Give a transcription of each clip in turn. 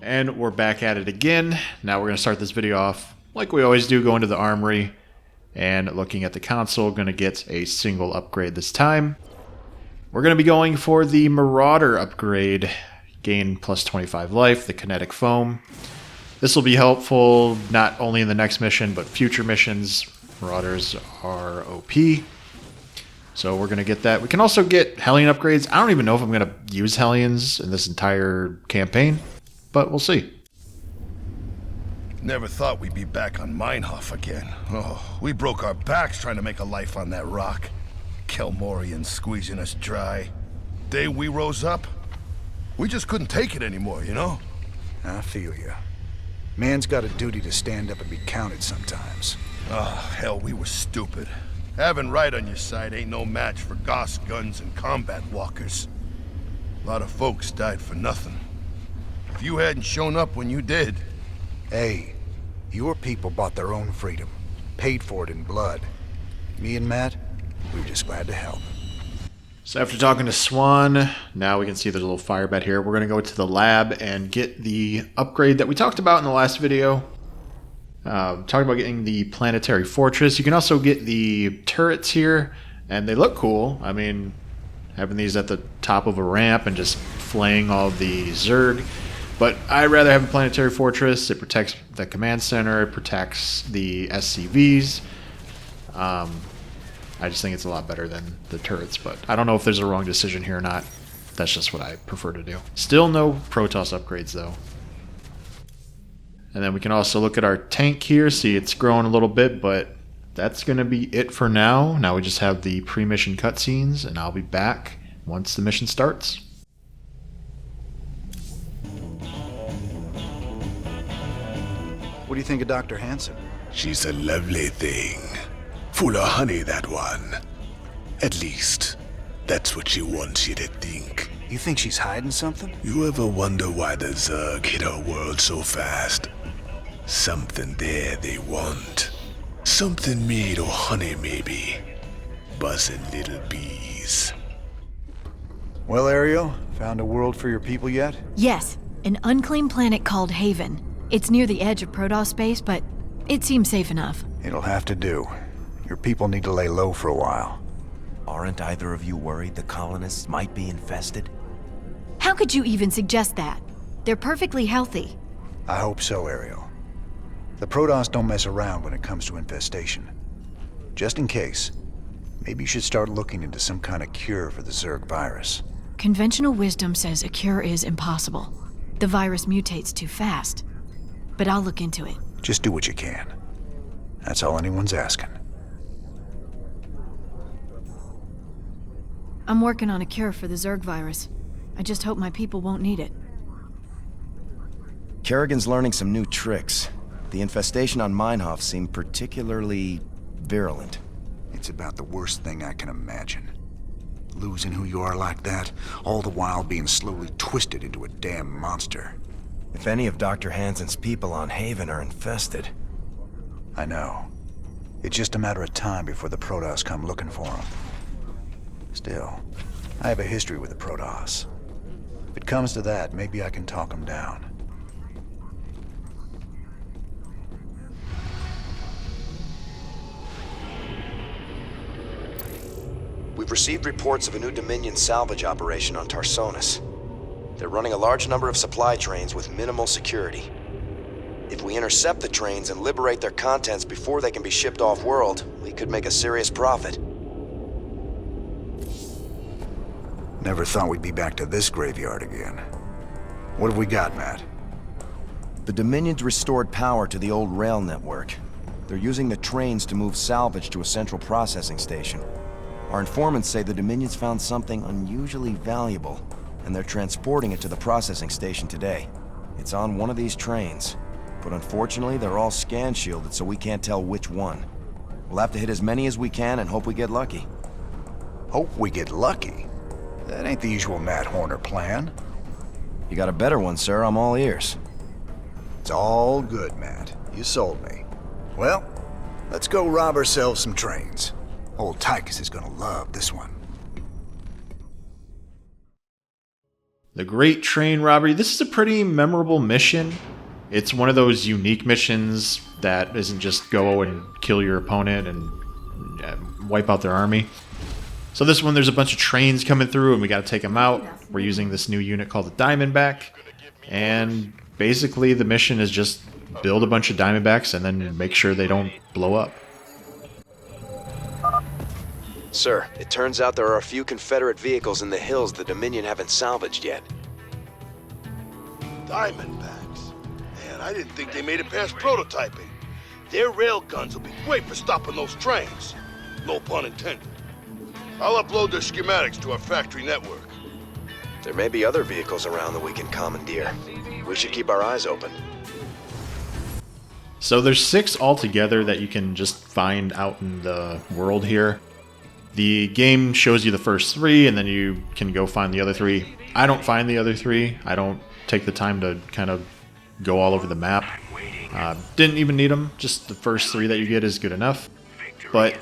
And we're back at it again. Now we're going to start this video off like we always do, going to the Armory and looking at the console. Going to get a single upgrade this time. We're going to be going for the Marauder upgrade. Gain plus 25 life, the kinetic foam. This will be helpful not only in the next mission, but future missions. Marauders are OP. So we're going to get that. We can also get Hellion upgrades. I don't even know if I'm going to use Hellions in this entire campaign, but we'll see. Never thought we'd be back on Meinhof again. Oh, we broke our backs trying to make a life on that rock. Kelmorian squeezing us dry. Day we rose up, we just couldn't take it anymore, you know? I feel ya. Man's got a duty to stand up and be counted sometimes. Oh, hell, we were stupid. Having right on your side ain't no match for Goss guns and combat walkers. A lot of folks died for nothing. If you hadn't shown up when you did... Hey, your people bought their own freedom. Paid for it in blood. Me and Matt, we were just glad to help. So after talking to Swan, now we can see there's a little fire bed here. We're going to go to the lab and get the upgrade that we talked about in the last video. Talking about getting the planetary fortress. You can also get the turrets here, and they look cool. I mean, having these at the top of a ramp and just flaying all the Zerg. But I'd rather have a planetary fortress. It protects the command center. It protects the SCVs. I just think it's a lot better than the turrets, but I don't know if there's a wrong decision here or not. That's just what I prefer to do. Still no Protoss upgrades, though. And then we can also look at our tank here. See, it's growing a little bit, but that's going to be it for now. Now we just have the pre-mission cutscenes, and I'll be back once the mission starts. What do you think of Dr. Hansen? She's a lovely thing. Full of honey, that one. At least, that's what she wants you to think. You think she's hiding something? You ever wonder why the Zerg hit our world so fast? Something there they want. Something made of honey, maybe. Buzzing little bees. Well, Ariel, found a world for your people yet? Yes, an unclaimed planet called Haven. It's near the edge of Protoss space, but it seems safe enough. It'll have to do. Your people need to lay low for a while. Aren't either of you worried the colonists might be infested? How could you even suggest that? They're perfectly healthy. I hope so, Ariel. The Protoss don't mess around when it comes to infestation. Just in case, maybe you should start looking into some kind of cure for the Zerg virus. Conventional wisdom says a cure is impossible. The virus mutates too fast. But I'll look into it. Just do what you can. That's all anyone's asking. I'm working on a cure for the Zerg virus. I just hope my people won't need it. Kerrigan's learning some new tricks. The infestation on Meinhof seemed particularly virulent. It's about the worst thing I can imagine. Losing who you are like that, all the while being slowly twisted into a damn monster. If any of Dr. Hansen's people on Haven are infested... I know. It's just a matter of time before the Protoss come looking for them. Still, I have a history with the Protoss. If it comes to that, maybe I can talk them down. We've received reports of a new Dominion salvage operation on Tarsonis. They're running a large number of supply trains with minimal security. If we intercept the trains and liberate their contents before they can be shipped off-world, we could make a serious profit. Never thought we'd be back to this graveyard again. What have we got, Matt? The Dominion's restored power to the old rail network. They're using the trains to move salvage to a central processing station. Our informants say the Dominion's found something unusually valuable, and they're transporting it to the processing station today. It's on one of these trains, but unfortunately they're all scan shielded, so we can't tell which one. We'll have to hit as many as we can and hope we get lucky. Hope we get lucky? That ain't the usual Matt Horner plan. You got a better one, sir. I'm all ears. It's all good, Matt. You sold me. Well, let's go rob ourselves some trains. Old Tychus is gonna love this one. The Great Train Robbery. This is a pretty memorable mission. It's one of those unique missions that isn't just go and kill your opponent and wipe out their army. So this one, there's a bunch of trains coming through and we got to take them out. We're using this new unit called the Diamondback. And basically the mission is just build a bunch of Diamondbacks and then make sure they don't blow up. Sir, it turns out there are a few Confederate vehicles in the hills the Dominion haven't salvaged yet. Diamondbacks? Man, I didn't think they made it past prototyping. Their rail guns will be great for stopping those trains. No pun intended. I'll upload their schematics to our factory network. There may be other vehicles around that we can commandeer. We should keep our eyes open. So there's 6 altogether that you can just find out in the world here. The game shows you the first 3, and then you can go find the other 3. I don't find the other 3. I don't take the time to kind of go all over the map. Didn't even need them. Just the first 3 that you get is good enough. But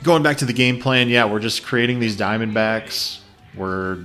going back to the game plan, yeah, we're just creating these Diamondbacks. We're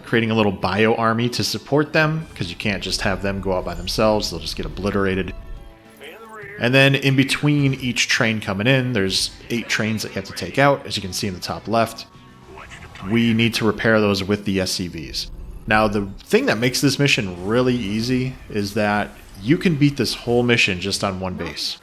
creating a little bio army to support them, because you can't just have them go out by themselves. They'll just get obliterated. And then in between each train coming in, there's 8 trains that you have to take out, as you can see in the top left. We need to repair those with the SCVs. Now, the thing that makes this mission really easy is that you can beat this whole mission just on one base.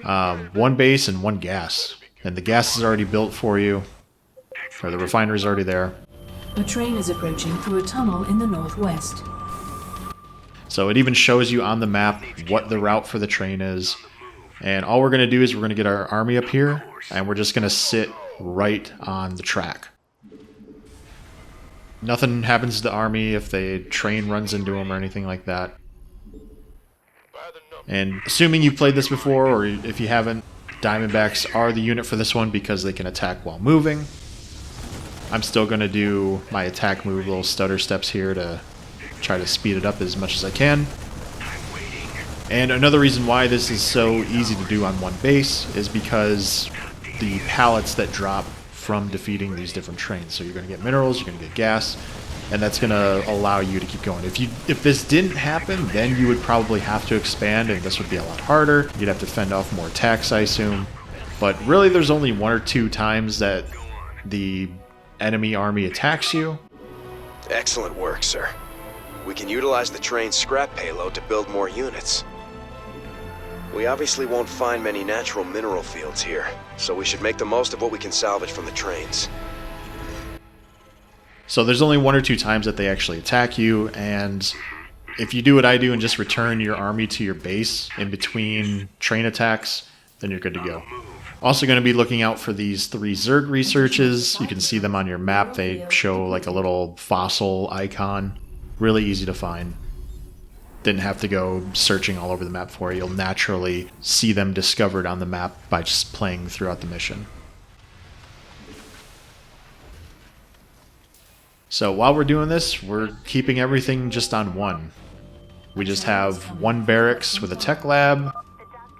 One base and one gas. And the gas is already built for you, or the refinery is already there. A train is approaching through a tunnel in the northwest. So it even shows you on the map what the route for the train is. And all we're going to do is we're going to get our army up here, and we're just going to sit right on the track. Nothing happens to the army if the train runs into them or anything like that. And assuming you've played this before, or if you haven't, Diamondbacks are the unit for this one because they can attack while moving. I'm still going to do my attack move, little stutter steps here to try to speed it up as much as I can. And another reason why this is so easy to do on one base is because the pallets that drop from defeating these different trains. So you're going to get minerals, you're going to get gas, and that's going to allow you to keep going. If this didn't happen, then you would probably have to expand, and this would be a lot harder. You'd have to fend off more attacks, I assume. But really, there's only 1 or 2 times that the enemy army attacks you. Excellent work, sir. We can utilize the train's scrap payload to build more units. We obviously won't find many natural mineral fields here, so we should make the most of what we can salvage from the trains. So there's only 1 or 2 times that they actually attack you, and if you do what I do and just return your army to your base in between train attacks, then you're good to go. Also going to be looking out for these 3 Zerg researches. You can see them on your map. They show like a little fossil icon. Really easy to find. Didn't have to go searching all over the map for it. You'll naturally see them discovered on the map by just playing throughout the mission. So while we're doing this, we're keeping everything just on 1. We just have 1 barracks with a tech lab,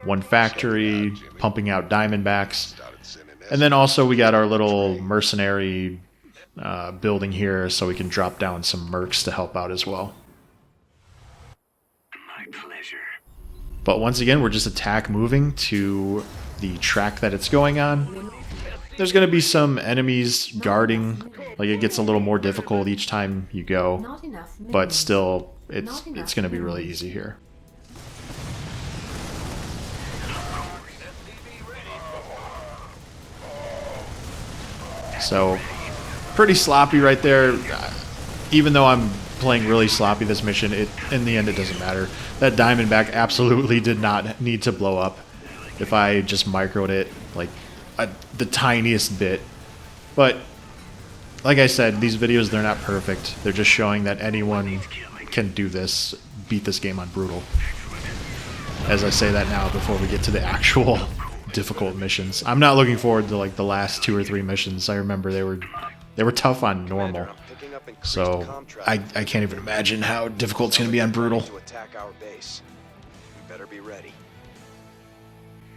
1 factory pumping out Diamondbacks, and then also we got our little mercenary building here so we can drop down some mercs to help out as well. My pleasure. But once again, we're just attack moving to the track that it's going on. There's going to be some enemies guarding, like it gets a little more difficult each time you go, but still it's going to be really easy here. So pretty sloppy right there. Even though I'm playing really sloppy this mission, in the end it doesn't matter. That Diamondback absolutely did not need to blow up if I just microed it like the tiniest bit. But like I said, these videos, they're not perfect. They're just showing that anyone can do this, beat this game on brutal. As I say that now before we get to the actual difficult missions. I'm not looking forward to like the last 2 or 3 missions. I remember they were tough on normal. So I can't even imagine how difficult it's going to be on brutal.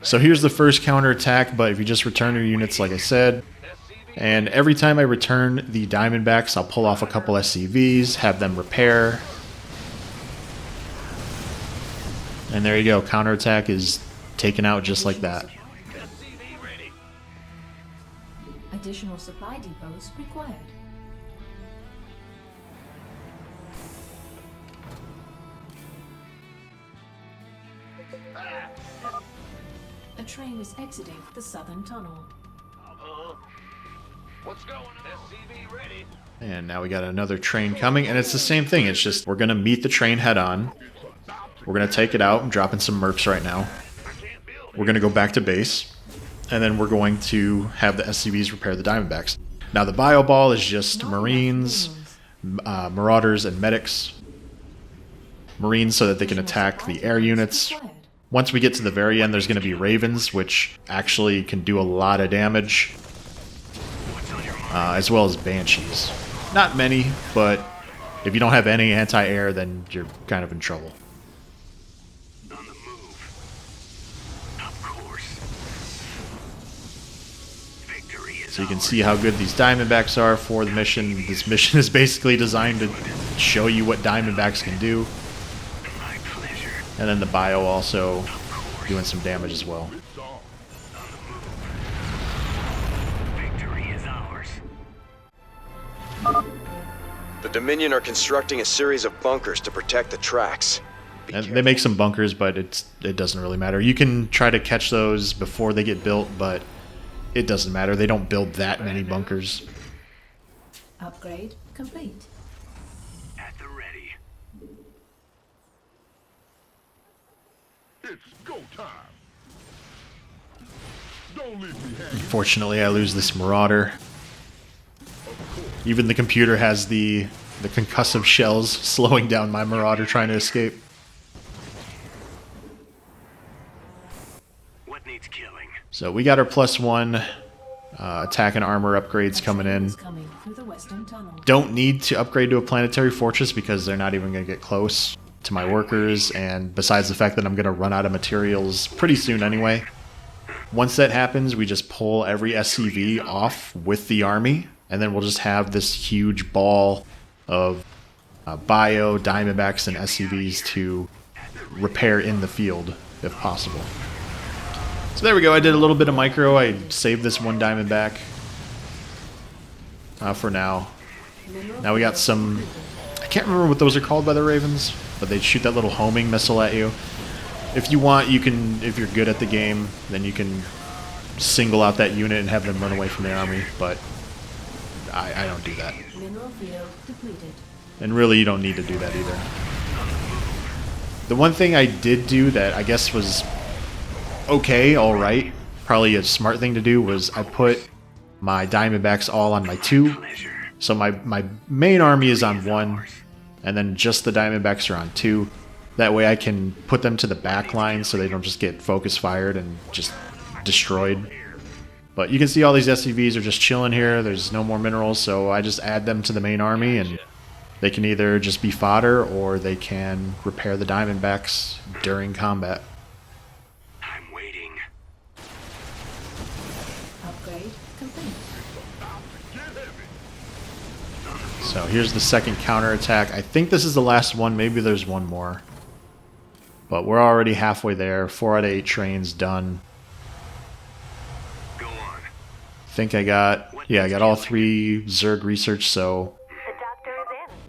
So here's the first counterattack, but if you just return your units like I said, And every time I return the Diamondbacks, I'll pull off a couple SCVs, have them repair. And there you go, counterattack is taken out just like that. Additional supply depots required. A train is exiting the southern tunnel. What's going on? SCV ready. And now we got another train coming, and it's the same thing. It's just we're going to meet the train head on. We're going to take it out. I'm dropping some mercs right now. We're going to go back to base, and then we're going to have the SCVs repair the Diamondbacks. Now the bio ball is just Marines, Marauders, and Medics. Marines so that they can attack the air units. Once we get to the very end, there's going to be Ravens, which actually can do a lot of damage, as well as Banshees. Not many, but if you don't have any anti-air, then you're kind of in trouble. On the move. Of course. Victory is So you can see how good these Diamondbacks are for the mission. This mission is basically designed to show you what Diamondbacks can do. my pleasure. And then the bio also doing some damage as well. Victory is ours. The Dominion are constructing a series of bunkers to protect the tracks. Be And careful. they make some bunkers, but it doesn't really matter. You can try to catch those before they get built, but it doesn't matter. They don't build that many bunkers. Upgrade complete. At the ready. It's go time. Don't leave me hanging. Unfortunately, I lose this Marauder. Even the computer has the concussive shells slowing down my Marauder trying to escape. What needs killing? So we got our +1 attack and armor upgrades coming Train in. is coming through the western tunnel. Don't need to upgrade to a planetary fortress because they're not even going to get close to my workers, and besides the fact that I'm going to run out of materials pretty soon anyway. Once that happens, we just pull every SCV off with the army, and then we'll just have this huge ball of bio, Diamondbacks, and SCVs to repair in the field if possible. So there we go, I did a little bit of micro. I saved this one Diamondback for now. Now we got some, I can't remember what those are called by the Ravens, but they shoot that little homing missile at you. If you want, you can, if you're good at the game, then you can single out that unit and have them run away from the army, but I don't do that. Mineral field depleted. And really, you don't need to do that either. The one thing I did do that I guess was okay, alright, probably a smart thing to do, was I put my Diamondbacks all on my 2. So my main army is on 1, and then just the Diamondbacks are on 2. That way I can put them to the back line so they don't just get focus fired and just destroyed. But you can see all these SCVs are just chilling here. There's no more minerals, so I just add them to the main army, and they can either just be fodder or they can repair the Diamondbacks during combat. I'm waiting. Upgrade complete. So here's the second counterattack. I think this is the last one. Maybe there's one more. But we're already halfway there. 4 out of 8 trains done. Go on. I think I got, yeah, I got all 3 Zerg research, so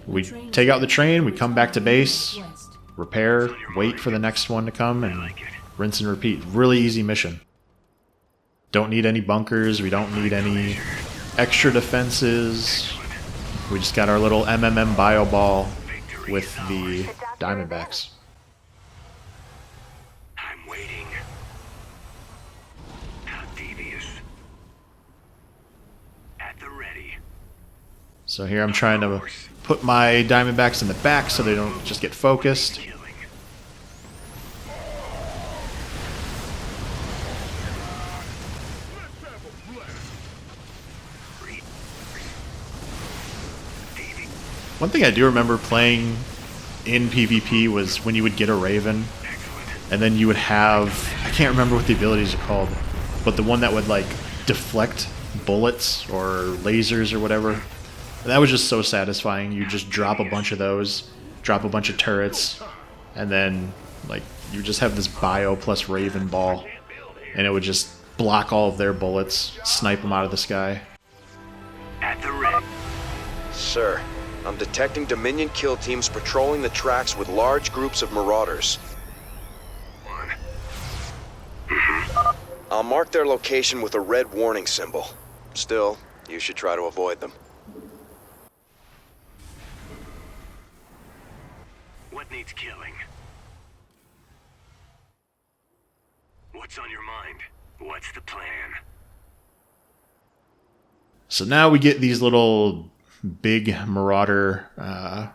we take out the train, we come back to base, West. repair, wait for the next one to come, and rinse and repeat. Really easy mission. Don't need any bunkers, we don't need any extra defenses. We just got our little MMM bio ball with the Diamondbacks. I'm waiting. How devious. At the ready. So here I'm trying to put my Diamondbacks in the back so they don't just get focused. Killing. One thing I do remember playing in PvP was when you would get a Raven, and then you would have, I can't remember what the abilities are called, but the one that would like deflect bullets or lasers or whatever. And that was just so satisfying. You just drop a bunch of those, drop a bunch of turrets, and then like you just have this bio plus Raven ball, and it would just block all of their bullets, snipe them out of the sky. At the red. Sir, I'm detecting Dominion kill teams patrolling the tracks with large groups of marauders. I'll mark their location with a red warning symbol. Still, you should try to avoid them. What needs killing? What's on your mind? What's the plan? So now we get these little big marauder, I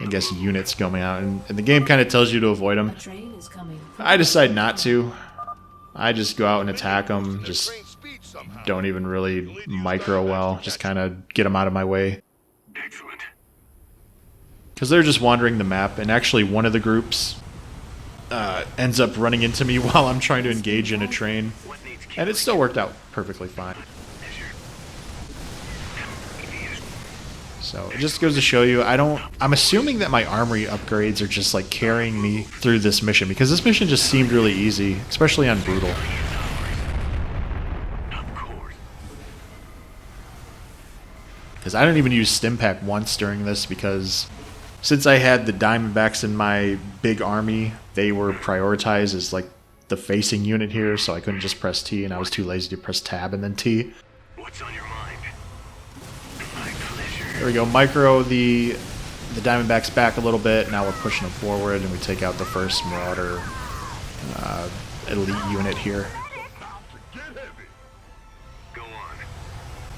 guess, units going out, and the game kind of tells you to avoid them. A train is coming. I decide not to. I just go out and attack them, just don't even really micro well, just kind of get them out of my way. Excellent. Because they're just wandering the map, and actually one of the groups ends up running into me while I'm trying to engage in a train, and it still worked out perfectly fine. So it just goes to show you, I'm assuming that my armory upgrades are just like carrying me through this mission, because this mission just seemed really easy, especially on Brutal. Because I didn't even use stim pack once during this, because since I had the Diamondbacks in my big army, they were prioritized as like the facing unit here, so I couldn't just press T, and I was too lazy to press tab and then T. What's on your mind? There we go, micro the Diamondbacks back a little bit. Now we're pushing them forward, and we take out the first Marauder elite unit here. Go on.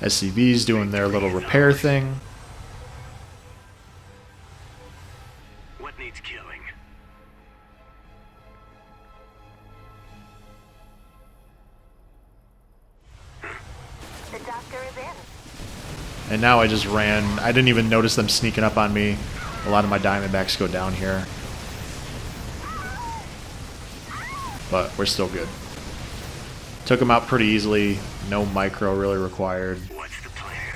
SCV's doing their little repair thing. What needs killing? The doctor is in. And now I just ran. I didn't even notice them sneaking up on me. A lot of my Diamondbacks go down here. But we're still good. Took them out pretty easily. No micro really required.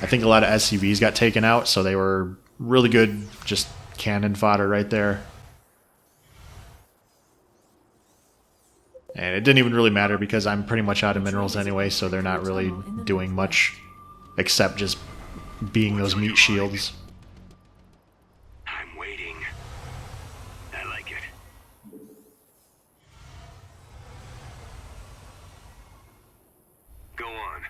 I think a lot of SCVs got taken out, so they were really good, just cannon fodder right there. And it didn't even really matter because I'm pretty much out of minerals anyway, so they're not really doing much except just being those meat shields. I'm waiting. I like it. Go on.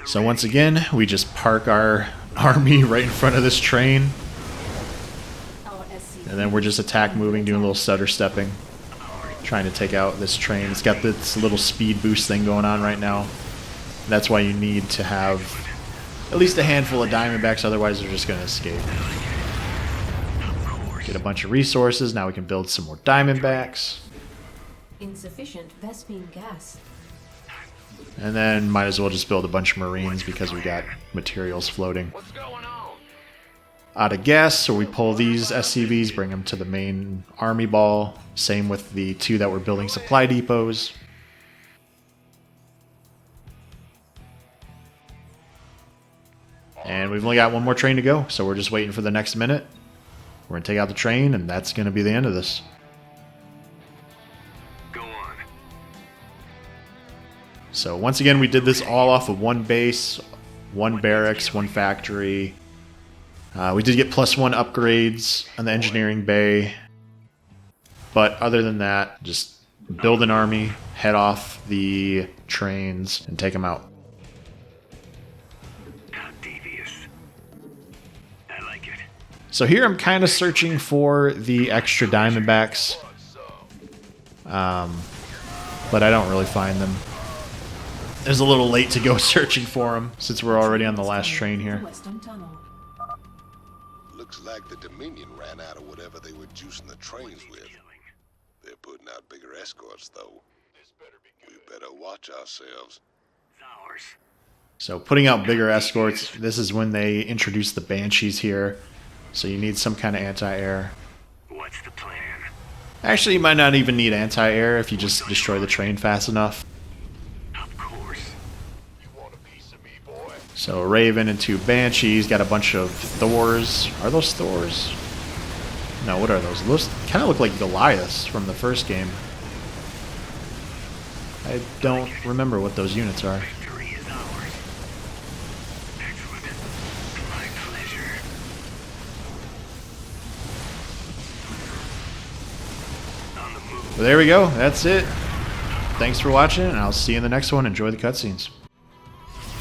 So once again, we just park our army right in front of this train. And then we're just attack moving, doing a little stutter stepping. Trying to take out this train. It's got this little speed boost thing going on right now. That's why you need to have at least a handful of Diamondbacks, otherwise they're just going to escape. Get a bunch of resources. Now we can build some more Diamondbacks. Insufficient Vespine gas. And then might as well just build a bunch of Marines because we got materials floating. Out of gas, so we pull these SCVs, bring them to the main army ball. Same with the two that were building supply depots. And we've only got one more train to go, so we're just waiting for the next minute. We're going to take out the train, and that's going to be the end of this. Go on. So once again, we did this all off of one base, one barracks, one factory. We did get +1 upgrades on the engineering bay. But other than that, just build an army, head off the trains, and take them out. So here I'm kind of searching for the extra Diamondbacks, but I don't really find them. It was a little late to go searching for them since we're already on the last train here. Looks like the Dominion ran out of whatever they were juicing the trains with. They're putting out bigger escorts, though. We better watch ourselves. So putting out bigger escorts, this is when they introduce the Banshees here. So you need some kind of anti-air. What's the plan? Actually, you might not even need anti-air if you just destroy the train fast enough. Of course. So Raven and 2 Banshees, got a bunch of Thors. Are those Thors? No, what are those? Those kind of look like Goliaths from the first game. I don't remember what those units are. Victory is ours. Excellent. My pleasure. On the move. But there we go. That's it. Thanks for watching, and I'll see you in the next one. Enjoy the cutscenes.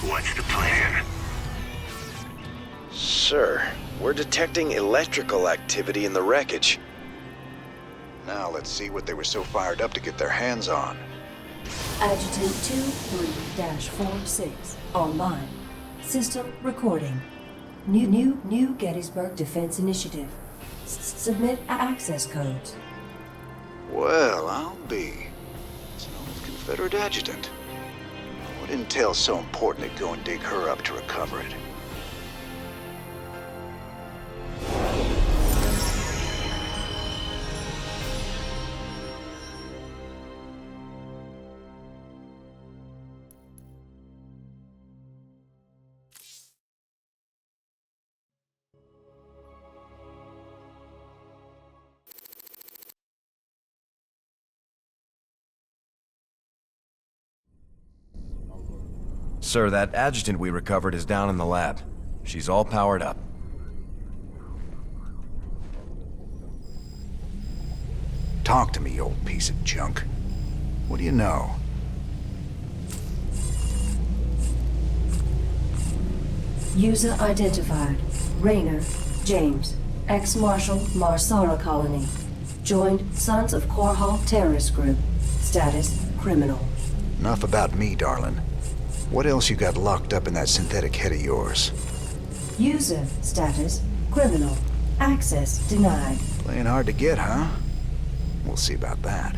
What's the plan? Sir, we're detecting electrical activity in the wreckage. Now let's see what they were so fired up to get their hands on. Adjutant 23-46 online. System recording. New Gettysburg Defense Initiative. Submit access codes. Well, I'll be. It's an old Confederate adjutant. What intel's so important to go and dig her up to recover it? Sir, that adjutant we recovered is down in the lab. She's all powered up. Talk to me, you old piece of junk. What do you know? User identified. Raynor James. Ex-Marshal Marsara Colony. Joined Sons of Korhal Terrorist Group. Status criminal. Enough about me, darling. What else you got locked up in that synthetic head of yours? User status criminal. Access denied. Playing hard to get, huh? We'll see about that.